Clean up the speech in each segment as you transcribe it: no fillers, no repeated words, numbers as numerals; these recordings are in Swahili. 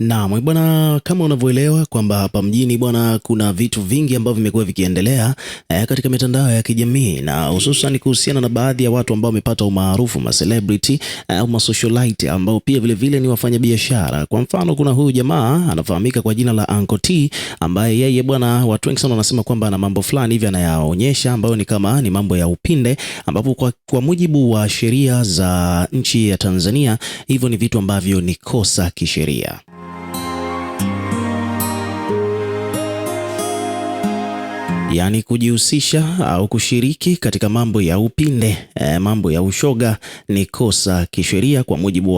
Naam, bwana, kama unavyoelewa kwamba hapa mjini bwana, kuna vitu vingi ambavyo vimekuwa vikiendelea katika mitandao ya kijamii na hususan kuhusiana na baadhi ya watu ambao wamepata umaarufu, ma celebrity au ma socialite ambao pia vile vile ni wafanyabiashara. Kwa mfano, kuna huyu jamaa anafahamika kwa jina la Uncle T, ambaye yeye bwana, watu wengi sana wanasema kwamba ana mambo fulani hivi anayaonyesha ambayo ni kama ni mambo ya upinde, ambapo kwa mujibu wa sheria za nchi ya Tanzania hivyo ni vitu ambavyo ni kosa kisheria. Yaani kujihusisha au kushiriki katika mambo ya upinde, mambo ya ushoga ni kosa kisheria kwa mujibu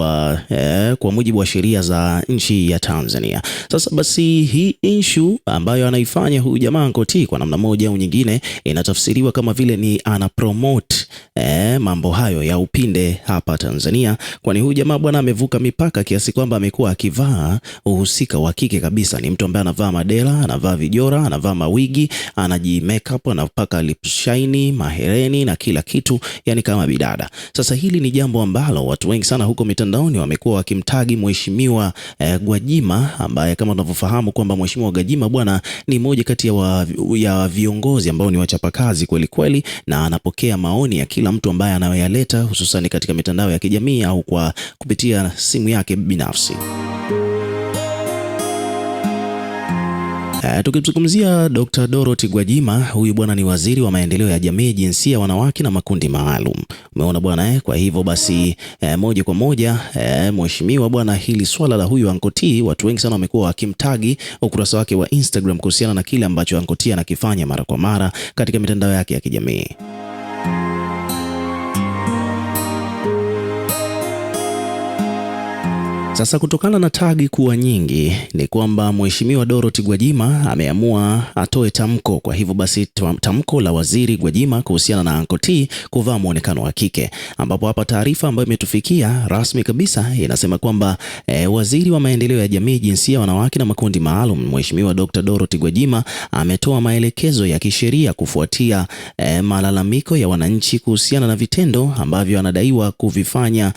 wa sheria za nchi ya Tanzania. Sasa basi, hii issue ambayo anaifanya huyu jamaa Uncle T kwa namna moja au nyingine inatafsiriwa kama vile ni ana promote mambo hayo ya upinde hapa Tanzania, kwani huyu jamaa bwana amevuka mipaka kiasi kwamba amekuwa akivaa uhusika wa kike kabisa. Ni mtu ambaye anavaa madela, anavaa vijora, anavaa mawigi, makeup, anapaka lip shine, mahereni na kila kitu, yani kama bidada. Sasa hili ni jambo ambalo watu wengi sana huko mitandaoni wamekuwa wakimtagi mheshimiwa Gwajima, ambaye kama tunavyofahamu kwamba mheshimiwa Gwajima bwana ni mmoja kati ya viongozi ambao ni wachapakazi kweli kweli, na anapokea maoni ya kila mtu ambaye anayoyaleta hususan katika mitandao ya kijamii au kwa kupitia simu yake binafsi. Tukizungumzia Dr. Dorothy Gwajima, huyu bwana ni waziri wa maendeleo ya jamii, jinsia, wanawake na makundi maalum. Umeona bwana kwa hivyo basi moja kwa moja mheshimiwa bwana, hili swala la huyu Uncle T watu wengi sana wamekuwa wakimtagi ukurasa wake wa Instagram kuhusiana na kile ambacho Uncle T anakifanya mara kwa mara katika mitandao yake ya kijamii. Sasa kutokana na tagi kuwa nyingi ni kwamba mheshimiwa Dorothy Gwajima ameamua atoe tamko. Kwa hivyo basi tamko la waziri Gwajima kuhusiana na Uncle T kuvaa muonekano wa kike, ambapo hapa taarifa ambayo imetufikia rasmi kabisa inasema kwamba waziri wa maendeleo ya jamii, jinsia, wanawake na makundi maalum, mheshimiwa Dr. Dorothy Gwajima ametoa maelekezo ya kisheria kufuatia malalamiko ya wananchi kuhusiana na vitendo ambavyo anadaiwa kuvifanya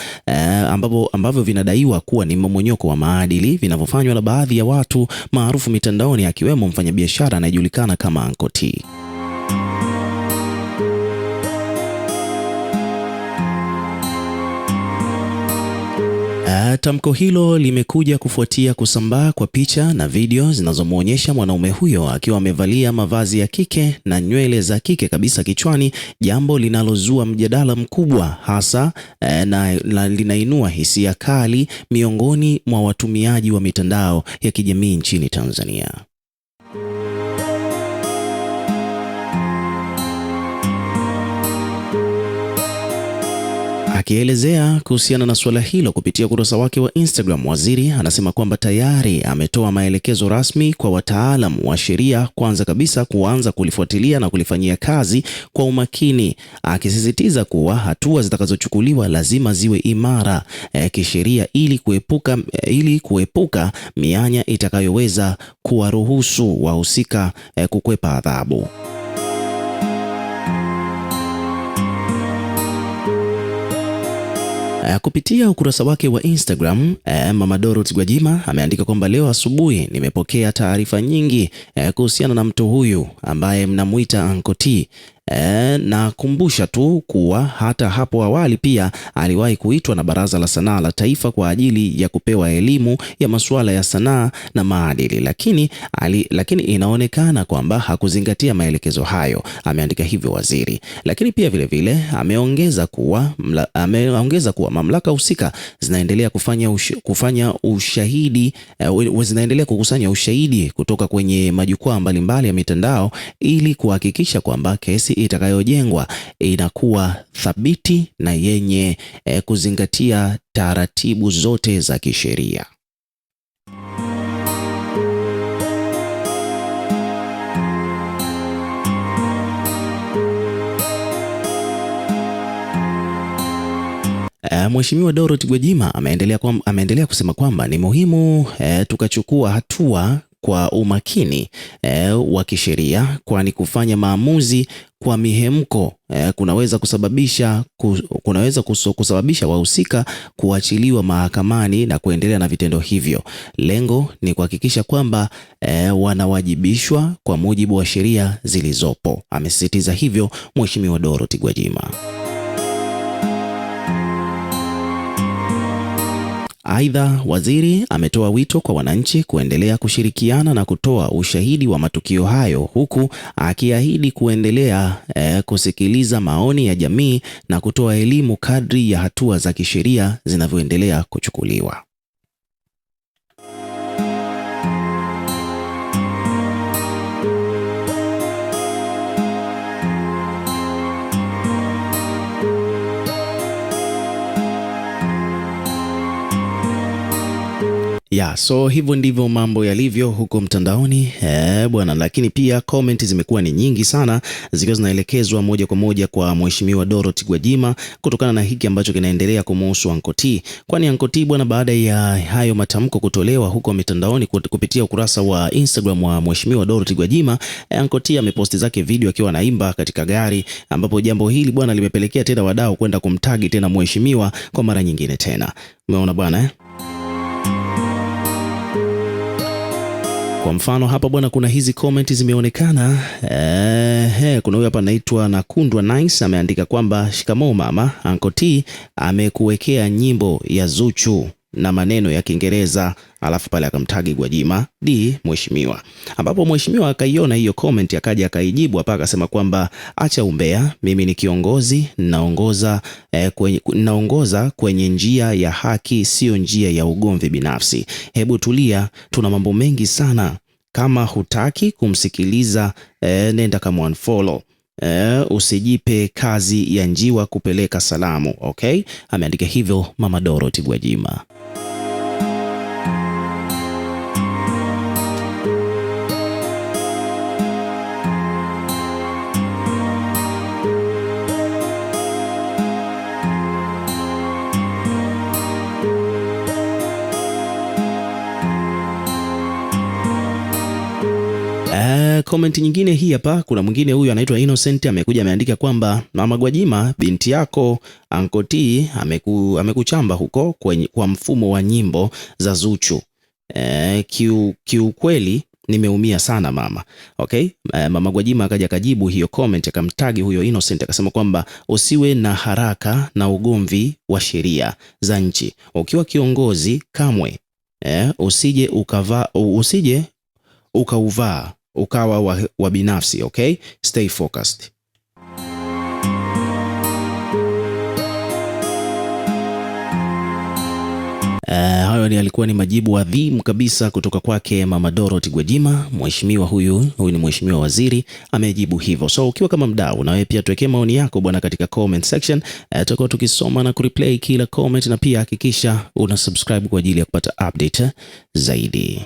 ambavyo vinadaiwa kuwa ni mmomonyoko wa maadili vinavyofanywa na baadhi ya watu maarufu mitandaoni, akiwemo mfanyabiashara anayejulikana kama Uncle T. Tamko hilo limekuja kufuatia kusambaa kwa picha na video zinazomuonyesha mwanaume huyo akiwa amevalia mavazi ya kike na nywele za kike kabisa kichwani, jambo linalozua mjadala mkubwa hasa na linainua hisia kali miongoni mwa watumiaji wa mitandao ya kijamii nchini Tanzania. Akielezea kuhusiana na suala hilo kupitia ukurasa wake wa Instagram, waziri anasema kwamba tayari ametoa maelekezo rasmi kwa wataalamu wa sheria kwanza kabisa kuanza kulifuatilia na kulifanyia kazi kwa umakini, akisisitiza kuwa hatua zitakazochukuliwa lazima ziwe imara kisheria ili kuepuka mianya itakayoweza kuwaruhusu wahusika kukwepa adhabu. Kupitia ukurasa wake wa Instagram, Mama Dorothy Gwajima ameandika kwamba leo asubuhi nimepokea taarifa nyingi kuhusiana na mtu huyu ambaye mnamuita Uncle T. Na kumbusha tu kuwa hata hapo awali pia aliwahi kuitwa na Baraza la Sanaa la Taifa kwa ajili ya kupewa elimu ya masuala ya sanaa na maadili, lakini inaonekana kwamba hakuzingatia maelekezo hayo, ameandika hivyo waziri. Lakini pia vile vile ameongeza kuwa mamlaka husika zinaendelea kukusanya ushahidi kutoka kwenye majukwaa mbalimbali ya mitandao ili kuhakikisha kwamba kesi itakayojengwa inakuwa thabiti na yenye kuzingatia taratibu zote za kisheria. Mheshimiwa Dorothy Gwajima ameendelea kusema kwamba ni muhimu tukachukua hatua kwa umakini wa kisheria, kwani kufanya maamuzi kwa mihemko kunaweza kusababisha wahusika kuachiliwa mahakamani na kuendelea na vitendo hivyo. Lengo ni kuhakikisha kwamba wanawajibishwa kwa mujibu wa sheria zilizopo. Amesisitiza hivyo Mheshimiwa Dorothy Gwajima. Aidha, waziri ametoa wito kwa wananchi kuendelea kushirikiana na kutoa ushahidi wa matukio hayo, huku akiahidi kuendelea kusikiliza maoni ya jamii na kutoa elimu kadri ya hatua za kisheria zinavyoendelea kuchukuliwa. So hivyo ndivyo mambo yalivyo huko mtandaoni bwana, lakini pia comment zimekuwa ni nyingi sana zikiwa zinaelekezwa moja kwa moja kwa Mheshimiwa Dorothy Gwajima kutokana na hiki ambacho kinaendelea kumhusu Anko T. Kwani Anko T bwana, baada ya hayo matamko kutolewa huko mitandaoni kupitia ukurasa wa Instagram wa Mheshimiwa Dorothy Gwajima, Anko T ameposti zake video akiwa anaimba katika gari, ambapo jambo hili bwana limepelekea tena wadau kwenda kumtagi tena mheshimiwa kwa mara nyingine tena. Umeona bwana Kwa mfano hapa bwana, kuna hizi comment zimeonekana. Kuna huyu hapa anaitwa Nakundwa Nice ameandika kwamba shikamoo mama, Anko T amekuwekea nyimbo ya Zuchu na maneno ya Kiingereza, alafu pale akamtagi Gwajima D mheshimiwa, ambapo mheshimiwa akaiona hiyo comment akaja akaijibu hapa akasema kwamba acha umbea, mimi ni kiongozi, naongoza kwenye njia ya haki, sio njia ya ugomvi binafsi. Hebu tulia, tuna mambo mengi sana. Kama hutaki kumsikiliza nenda kama unfollow. Usijipe kazi ya njiwa kupeleka salamu. Okay, ameandika hivyo Mama Dorothy Gwajima. Comment nyingine hii hapa, kuna mwingine huyu anaitwa Innocent amekuja ameandika kwamba Mama Gwajima, binti yako Anko T amekuchamba huko kwa mfumo wa nyimbo za Zuchu. Kiukweli nimeumia sana mama. Okay, Mama Gwajima akaja kajibu hiyo comment akamtagi huyo Innocent akasema kwamba usiwe na haraka na ugomvi wa sheria za nchi. Ukiwa kiongozi kamwe usije ukauvaa ukawa wa binafsi. Okay, stay focused. Hayo alikuwa ni majibu adhimu kabisa kutoka kwake Mama Dorothy Gwajima. Mheshimiwa huyu ni mheshimiwa waziri amejibu hivyo. So ukiwa kama mdau, na wewe pia tuwekee maoni yako bwana katika comment section, tutakuwa tukisoma na kureplay kila comment, na pia hakikisha una subscribe kwa ajili ya kupata update zaidi.